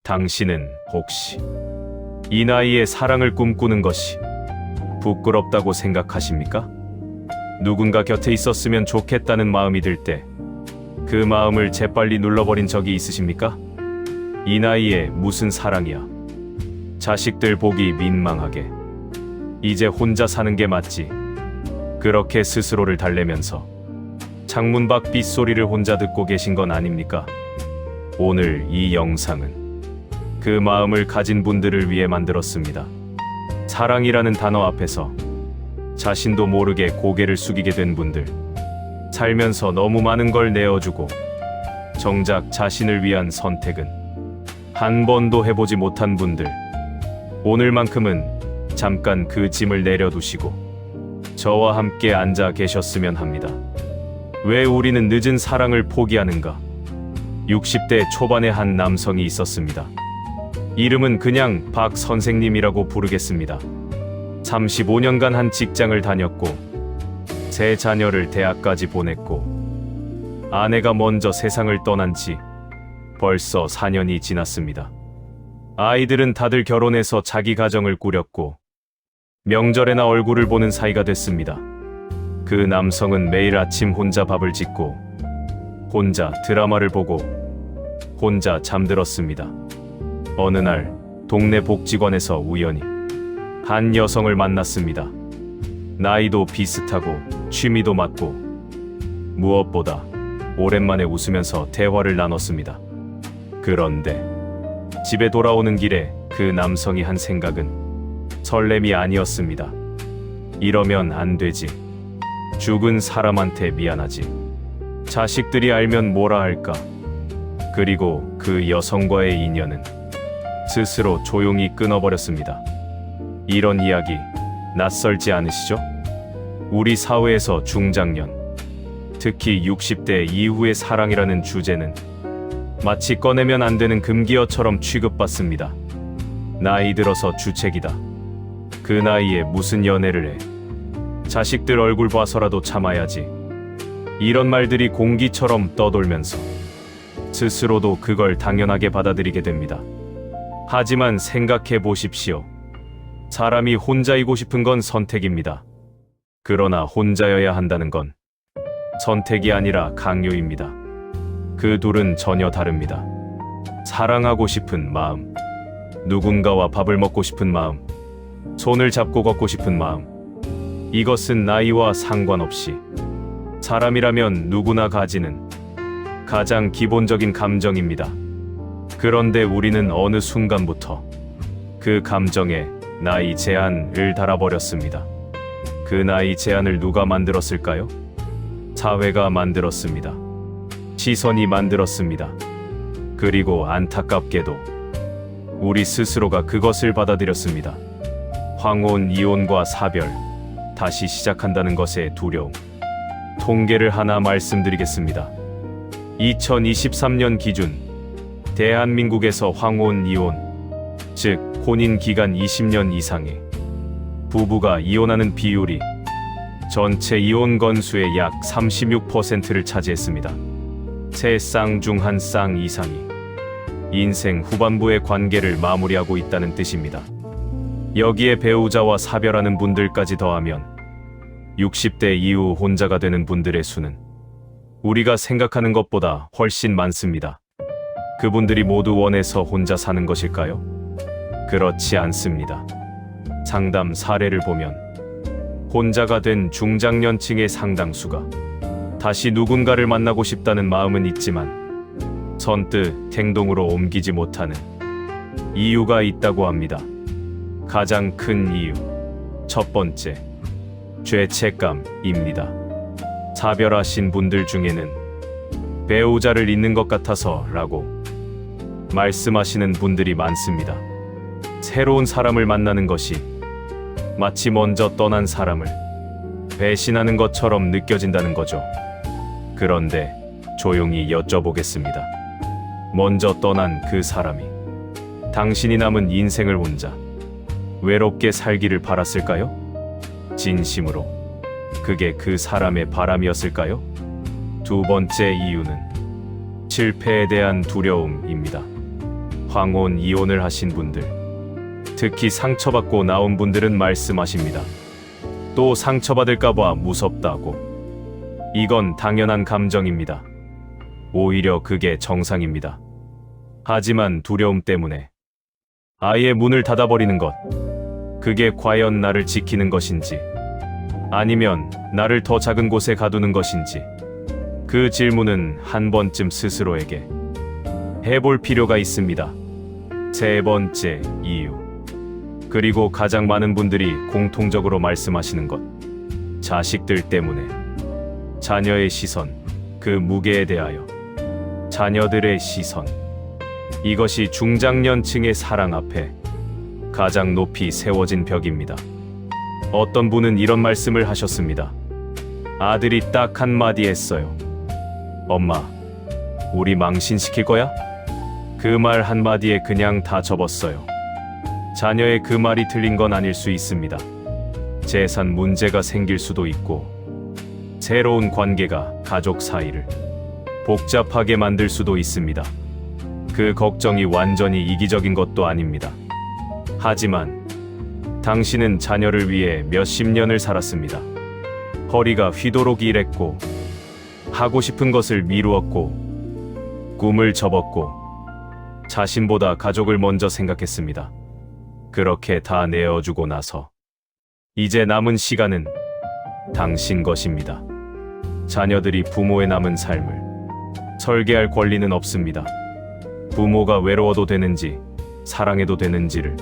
당신은 혹시 이 나이에 사랑을 꿈꾸는 것이 부끄럽다고 생각하십니까? 누군가 곁에 있었으면 좋겠다는 마음이 들 때 그 마음을 재빨리 눌러버린 적이 있으십니까? 이 나이에 무슨 사랑이야. 자식들 보기 민망하게. 이제 혼자 사는 게 맞지. 그렇게 스스로를 달래면서 창문 밖 빗소리를 혼자 듣고 계신 건 아닙니까? 오늘 이 영상은 그 마음을 가진 분들을 위해 만들었습니다. 사랑이라는 단어 앞에서 자신도 모르게 고개를 숙이게 된 분들, 살면서 너무 많은 걸 내어주고 정작 자신을 위한 선택은 한 번도 해보지 못한 분들, 오늘만큼은 잠깐 그 짐을 내려두시고 저와 함께 앉아 계셨으면 합니다. 왜 우리는 늦은 사랑을 포기하는가? 60대 초반의 한 남성이 있었습니다. 이름은 그냥 박 선생님이라고 부르겠습니다. 35년간 한 직장을 다녔고 세 자녀를 대학까지 보냈고 아내가 먼저 세상을 떠난 지 벌써 4년이 지났습니다. 아이들은 다들 결혼해서 자기 가정을 꾸렸고 명절에나 얼굴을 보는 사이가 됐습니다. 그 남성은 매일 아침 혼자 밥을 짓고 혼자 드라마를 보고 혼자 잠들었습니다. 어느 날 동네 복지관에서 우연히 한 여성을 만났습니다. 나이도 비슷하고 취미도 맞고 무엇보다 오랜만에 웃으면서 대화를 나눴습니다. 그런데 집에 돌아오는 길에 그 남성이 한 생각은 설렘이 아니었습니다. 이러면 안 되지. 죽은 사람한테 미안하지. 자식들이 알면 뭐라 할까. 그리고 그 여성과의 인연은 스스로 조용히 끊어버렸습니다. 이런 이야기 낯설지 않으시죠? 우리 사회에서 중장년, 특히 60대 이후의 사랑이라는 주제는 마치 꺼내면 안 되는 금기어처럼 취급받습니다. 나이 들어서 주책이다. 그 나이에 무슨 연애를 해. 자식들 얼굴 봐서라도 참아야지. 이런 말들이 공기처럼 떠돌면서 스스로도 그걸 당연하게 받아들이게 됩니다. 하지만 생각해 보십시오. 사람이 혼자이고 싶은 건 선택입니다. 그러나 혼자여야 한다는 건 선택이 아니라 강요입니다. 그 둘은 전혀 다릅니다. 사랑하고 싶은 마음, 누군가와 밥을 먹고 싶은 마음, 손을 잡고 걷고 싶은 마음, 이것은 나이와 상관없이 사람이라면 누구나 가지는 가장 기본적인 감정입니다. 그런데 우리는 어느 순간부터 그 감정에 나이 제한을 달아버렸습니다. 그 나이 제한을 누가 만들었을까요? 사회가 만들었습니다. 시선이 만들었습니다. 그리고 안타깝게도 우리 스스로가 그것을 받아들였습니다. 황혼, 이혼과 사별, 다시 시작한다는 것의 두려움. 통계를 하나 말씀드리겠습니다. 2023년 기준 대한민국에서 황혼, 이혼, 즉 혼인 기간 20년 이상의 부부가 이혼하는 비율이 전체 이혼 건수의 약 36%를 차지했습니다. 세 쌍 중 한 쌍 이상이 인생 후반부의 관계를 마무리하고 있다는 뜻입니다. 여기에 배우자와 사별하는 분들까지 더하면 60대 이후 혼자가 되는 분들의 수는 우리가 생각하는 것보다 훨씬 많습니다. 그분들이 모두 원해서 혼자 사는 것일까요? 그렇지 않습니다. 상담 사례를 보면 혼자가 된 중장년층의 상당수가 다시 누군가를 만나고 싶다는 마음은 있지만 선뜻 행동으로 옮기지 못하는 이유가 있다고 합니다. 가장 큰 이유, 첫 번째, 죄책감입니다. 사별하신 분들 중에는 배우자를 잊는 것 같아서 라고 말씀하시는 분들이 많습니다. 새로운 사람을 만나는 것이 마치 먼저 떠난 사람을 배신하는 것처럼 느껴진다는 거죠. 그런데 조용히 여쭤보겠습니다. 먼저 떠난 그 사람이 당신이 남은 인생을 혼자 외롭게 살기를 바랐을까요? 진심으로 그게 그 사람의 바람이었을까요? 두 번째 이유는 실패에 대한 두려움입니다. 황혼 이혼을 하신 분들, 특히 상처받고 나온 분들은 말씀하십니다. 또 상처받을까봐 무섭다고. 이건 당연한 감정입니다. 오히려 그게 정상입니다. 하지만 두려움 때문에 아예 문을 닫아버리는 것, 그게 과연 나를 지키는 것인지, 아니면 나를 더 작은 곳에 가두는 것인지, 그 질문은 한 번쯤 스스로에게 해볼 필요가 있습니다. 세 번째 이유, 그리고 가장 많은 분들이 공통적으로 말씀하시는 것, 자식들 때문에. 자녀의 시선, 그 무게에 대하여. 자녀들의 시선, 이것이 중장년층의 사랑 앞에 가장 높이 세워진 벽입니다. 어떤 분은 이런 말씀을 하셨습니다. 아들이 딱 한마디 했어요. 엄마, 우리 망신시킬 거야? 그 말 한마디에 그냥 다 접었어요. 자녀의 그 말이 틀린 건 아닐 수 있습니다. 재산 문제가 생길 수도 있고, 새로운 관계가 가족 사이를 복잡하게 만들 수도 있습니다. 그 걱정이 완전히 이기적인 것도 아닙니다. 하지만 당신은 자녀를 위해 몇십 년을 살았습니다. 허리가 휘도록 일했고, 하고 싶은 것을 미루었고, 꿈을 접었고, 자신보다 가족을 먼저 생각했습니다. 그렇게 다 내어주고 나서 이제 남은 시간은 당신 것입니다. 자녀들이 부모의 남은 삶을 설계할 권리는 없습니다. 부모가 외로워도 되는지 사랑해도 되는지를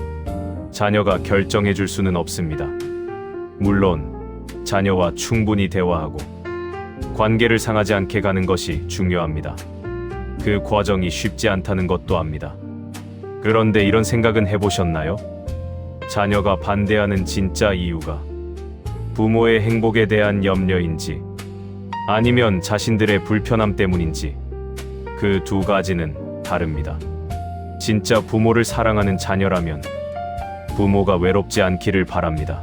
자녀가 결정해 줄 수는 없습니다. 물론 자녀와 충분히 대화하고 관계를 상하지 않게 가는 것이 중요합니다. 그 과정이 쉽지 않다는 것도 압니다. 그런데 이런 생각은 해보셨나요? 자녀가 반대하는 진짜 이유가 부모의 행복에 대한 염려인지, 아니면 자신들의 불편함 때문인지, 그 두 가지는 다릅니다. 진짜 부모를 사랑하는 자녀라면 부모가 외롭지 않기를 바랍니다.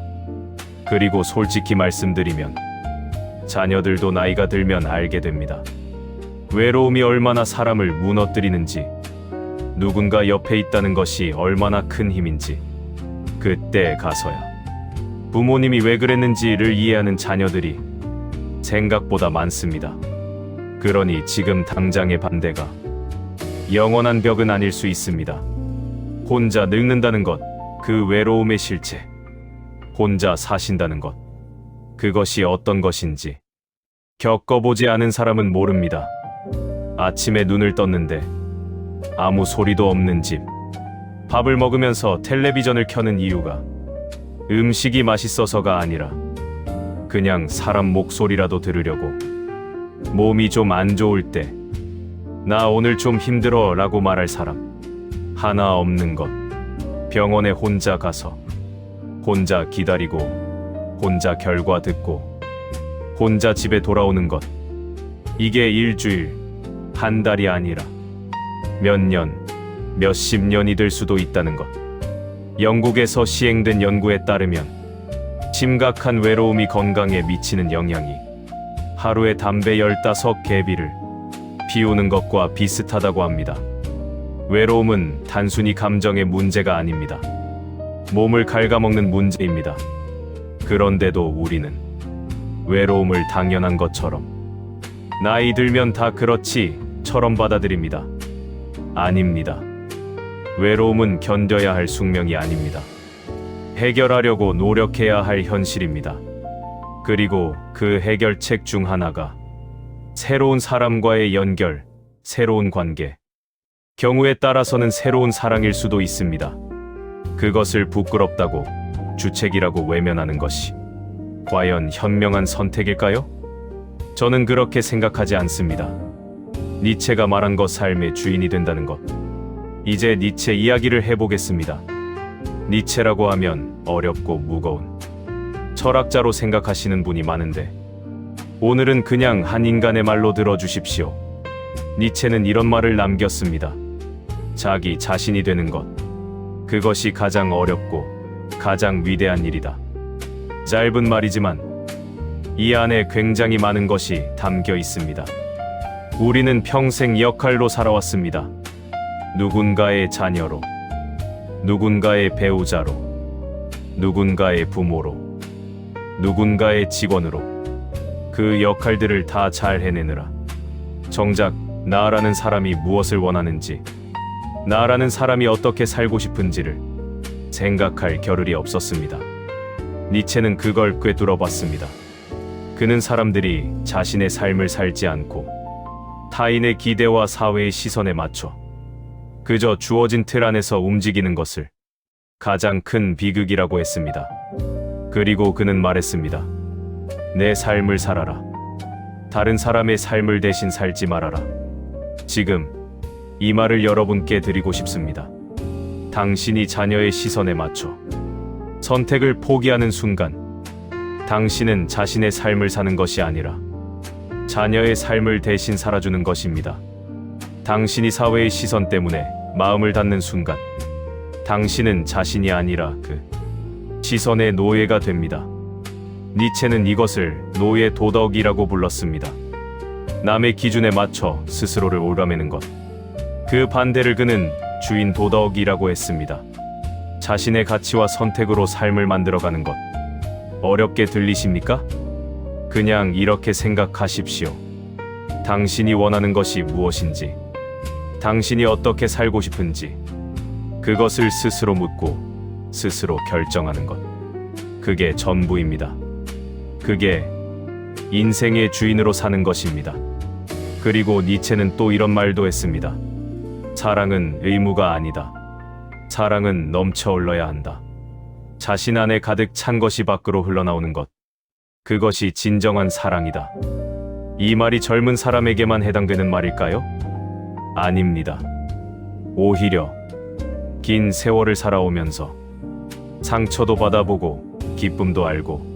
그리고 솔직히 말씀드리면 자녀들도 나이가 들면 알게 됩니다. 외로움이 얼마나 사람을 무너뜨리는지, 누군가 옆에 있다는 것이 얼마나 큰 힘인지, 그때 가서야 부모님이 왜 그랬는지를 이해하는 자녀들이 생각보다 많습니다. 그러니 지금 당장의 반대가 영원한 벽은 아닐 수 있습니다. 혼자 늙는다는 것, 그 외로움의 실체. 혼자 사신다는 것, 그것이 어떤 것인지 겪어보지 않은 사람은 모릅니다. 아침에 눈을 떴는데 아무 소리도 없는 집. 밥을 먹으면서 텔레비전을 켜는 이유가 음식이 맛있어서가 아니라 그냥 사람 목소리라도 들으려고. 몸이 좀 안 좋을 때 나 오늘 좀 힘들어 라고 말할 사람 하나 없는 것. 병원에 혼자 가서 혼자 기다리고, 혼자 결과 듣고, 혼자 집에 돌아오는 것. 이게 일주일, 한 달이 아니라 몇 년, 몇십 년이 될 수도 있다는 것. 영국에서 시행된 연구에 따르면 심각한 외로움이 건강에 미치는 영향이 하루에 담배 15개비를 피우는 것과 비슷하다고 합니다. 외로움은 단순히 감정의 문제가 아닙니다. 몸을 갉아먹는 문제입니다. 그런데도 우리는 외로움을 당연한 것처럼, 나이 들면 다 그렇지처럼 받아들입니다. 아닙니다. 외로움은 견뎌야 할 숙명이 아닙니다. 해결하려고 노력해야 할 현실입니다. 그리고 그 해결책 중 하나가 새로운 사람과의 연결, 새로운 관계, 경우에 따라서는 새로운 사랑일 수도 있습니다. 그것을 부끄럽다고, 주책이라고 외면하는 것이 과연 현명한 선택일까요? 저는 그렇게 생각하지 않습니다. 니체가 말한 것, 삶의 주인이 된다는 것. 이제 니체 이야기를 해보겠습니다. 니체라고 하면 어렵고 무거운 철학자로 생각하시는 분이 많은데, 오늘은 그냥 한 인간의 말로 들어주십시오. 니체는 이런 말을 남겼습니다. 자기 자신이 되는 것, 그것이 가장 어렵고 가장 위대한 일이다. 짧은 말이지만 이 안에 굉장히 많은 것이 담겨 있습니다. 우리는 평생 역할로 살아왔습니다. 누군가의 자녀로, 누군가의 배우자로, 누군가의 부모로, 누군가의 직원으로 그 역할들을 다 잘 해내느라 정작 나라는 사람이 무엇을 원하는지, 나라는 사람이 어떻게 살고 싶은지를 생각할 겨를이 없었습니다. 니체는 그걸 꿰뚫어 봤습니다. 그는 사람들이 자신의 삶을 살지 않고 타인의 기대와 사회의 시선에 맞춰 그저 주어진 틀 안에서 움직이는 것을 가장 큰 비극이라고 했습니다. 그리고 그는 말했습니다. 내 삶을 살아라. 다른 사람의 삶을 대신 살지 말아라. 지금 이 말을 여러분께 드리고 싶습니다. 당신이 자녀의 시선에 맞춰 선택을 포기하는 순간 당신은 자신의 삶을 사는 것이 아니라 자녀의 삶을 대신 살아주는 것입니다. 당신이 사회의 시선 때문에 마음을 닫는 순간 당신은 자신이 아니라 그 시선의 노예가 됩니다. 니체는 이것을 노예 도덕이라고 불렀습니다. 남의 기준에 맞춰 스스로를 올가매는 것. 그 반대를 그는 주인 도덕이라고 했습니다. 자신의 가치와 선택으로 삶을 만들어가는 것. 어렵게 들리십니까? 그냥 이렇게 생각하십시오. 당신이 원하는 것이 무엇인지, 당신이 어떻게 살고 싶은지, 그것을 스스로 묻고 스스로 결정하는 것. 그게 전부입니다. 그게 인생의 주인으로 사는 것입니다. 그리고 니체는 또 이런 말도 했습니다. 사랑은 의무가 아니다. 사랑은 넘쳐 흘러야 한다. 자신 안에 가득 찬 것이 밖으로 흘러나오는 것. 그것이 진정한 사랑이다. 이 말이 젊은 사람에게만 해당되는 말일까요? 아닙니다. 오히려 긴 세월을 살아오면서 상처도 받아보고 기쁨도 알고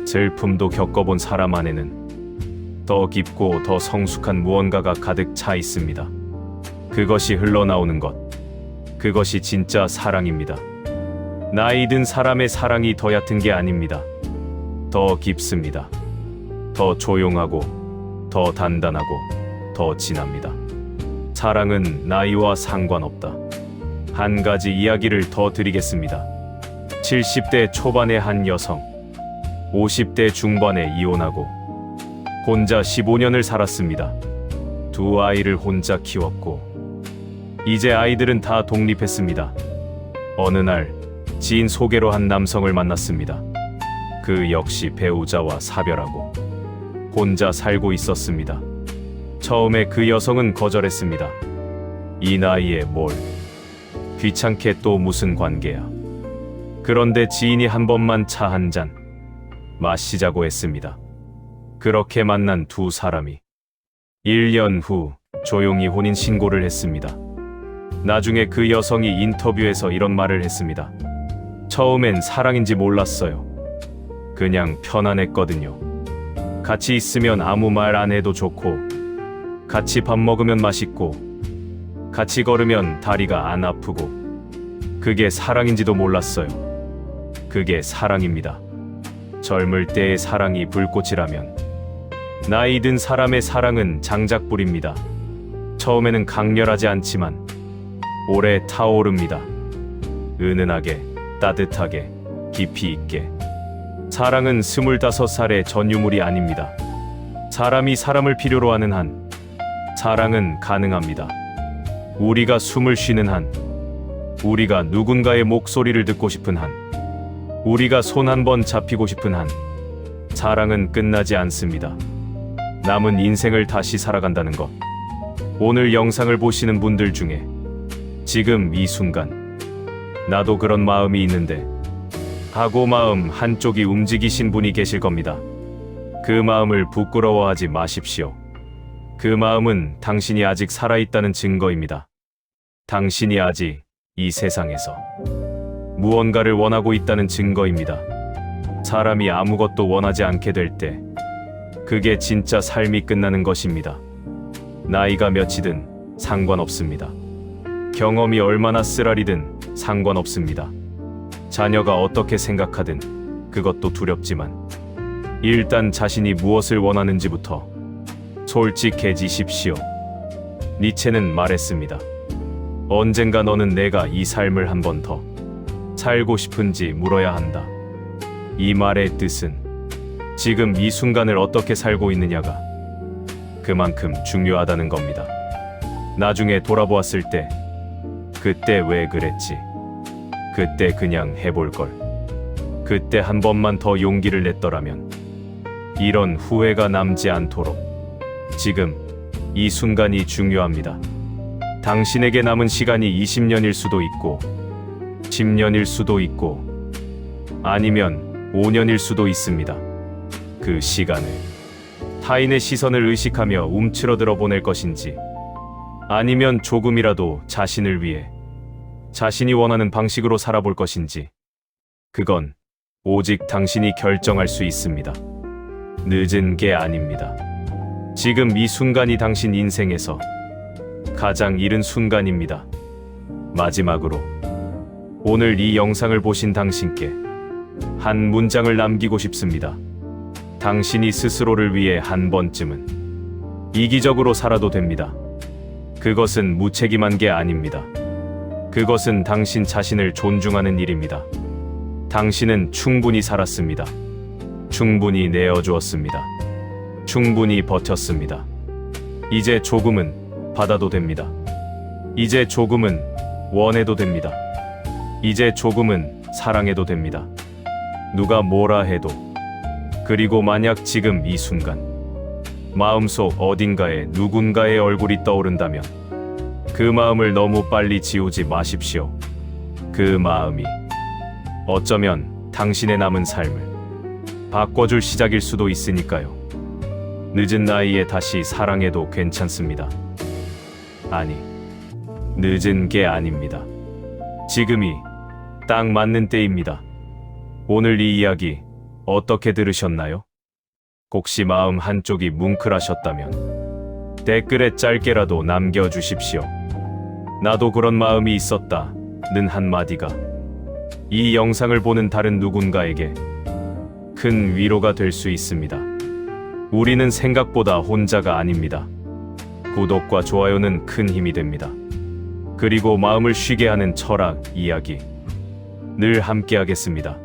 슬픔도 겪어본 사람 안에는 더 깊고 더 성숙한 무언가가 가득 차 있습니다. 그것이 흘러나오는 것. 그것이 진짜 사랑입니다. 나이 든 사람의 사랑이 더 얕은 게 아닙니다. 더 깊습니다. 더 조용하고 더 단단하고 더 진합니다. 사랑은 나이와 상관없다. 한 가지 이야기를 더 드리겠습니다. 70대 초반의 한 여성, 50대 중반에 이혼하고 혼자 15년을 살았습니다. 두 아이를 혼자 키웠고 이제 아이들은 다 독립했습니다. 어느 날 지인 소개로 한 남성을 만났습니다. 그 역시 배우자와 사별하고 혼자 살고 있었습니다. 처음에 그 여성은 거절했습니다. 이 나이에 뭘, 귀찮게 또 무슨 관계야. 그런데 지인이 한 번만 차 한 잔 마시자고 했습니다. 그렇게 만난 두 사람이 1년 후 조용히 혼인신고를 했습니다. 나중에 그 여성이 인터뷰에서 이런 말을 했습니다. 처음엔 사랑인지 몰랐어요. 그냥 편안했거든요. 같이 있으면 아무 말 안 해도 좋고, 같이 밥 먹으면 맛있고, 같이 걸으면 다리가 안 아프고, 그게 사랑인지도 몰랐어요. 그게 사랑입니다. 젊을 때의 사랑이 불꽃이라면 나이 든 사람의 사랑은 장작불입니다. 처음에는 강렬하지 않지만 오래 타오릅니다. 은은하게, 따뜻하게, 깊이 있게. 사랑은 25살의 전유물이 아닙니다. 사람이 사람을 필요로 하는 한 사랑은 가능합니다. 우리가 숨을 쉬는 한, 우리가 누군가의 목소리를 듣고 싶은 한, 우리가 손 한 번 잡히고 싶은 한, 사랑은 끝나지 않습니다. 남은 인생을 다시 살아간다는 것. 오늘 영상을 보시는 분들 중에 지금 이 순간 나도 그런 마음이 있는데 하고 마음 한쪽이 움직이신 분이 계실 겁니다. 그 마음을 부끄러워하지 마십시오. 그 마음은 당신이 아직 살아있다는 증거입니다. 당신이 아직 이 세상에서 무언가를 원하고 있다는 증거입니다. 사람이 아무것도 원하지 않게 될 때 그게 진짜 삶이 끝나는 것입니다. 나이가 몇이든 상관없습니다. 경험이 얼마나 쓰라리든 상관없습니다. 자녀가 어떻게 생각하든 그것도 두렵지만 일단 자신이 무엇을 원하는지부터 솔직해지십시오. 니체는 말했습니다. 언젠가 너는 내가 이 삶을 한 번 더 살고 싶은지 물어야 한다. 이 말의 뜻은 지금 이 순간을 어떻게 살고 있느냐가 그만큼 중요하다는 겁니다. 나중에 돌아보았을 때 그때 왜 그랬지? 그때 그냥 해볼 걸. 그때 한 번만 더 용기를 냈더라면 이런 후회가 남지 않도록 지금 이 순간이 중요합니다. 당신에게 남은 시간이 20년일 수도 있고 10년일 수도 있고 아니면 5년일 수도 있습니다. 그 시간을 타인의 시선을 의식하며 움츠러들어 보낼 것인지 아니면 조금이라도 자신을 위해 자신이 원하는 방식으로 살아볼 것인지 그건 오직 당신이 결정할 수 있습니다. 늦은 게 아닙니다. 지금 이 순간이 당신 인생에서 가장 이른 순간입니다. 마지막으로 오늘 이 영상을 보신 당신께 한 문장을 남기고 싶습니다. 당신이 스스로를 위해 한 번쯤은 이기적으로 살아도 됩니다. 그것은 무책임한 게 아닙니다. 그것은 당신 자신을 존중하는 일입니다. 당신은 충분히 살았습니다. 충분히 내어주었습니다. 충분히 버텼습니다. 이제 조금은 받아도 됩니다. 이제 조금은 원해도 됩니다. 이제 조금은 사랑해도 됩니다. 누가 뭐라 해도. 그리고 만약 지금 이 순간 마음속 어딘가에 누군가의 얼굴이 떠오른다면 그 마음을 너무 빨리 지우지 마십시오. 그 마음이 어쩌면 당신의 남은 삶을 바꿔줄 시작일 수도 있으니까요. 늦은 나이에 다시 사랑해도 괜찮습니다. 아니, 늦은 게 아닙니다. 지금이 딱 맞는 때입니다. 오늘 이 이야기 어떻게 들으셨나요? 혹시 마음 한쪽이 뭉클하셨다면 댓글에 짧게라도 남겨주십시오. 나도 그런 마음이 있었다는 한마디가 이 영상을 보는 다른 누군가에게 큰 위로가 될 수 있습니다. 우리는 생각보다 혼자가 아닙니다. 구독과 좋아요는 큰 힘이 됩니다. 그리고 마음을 쉬게 하는 철학 이야기 늘 함께 하겠습니다.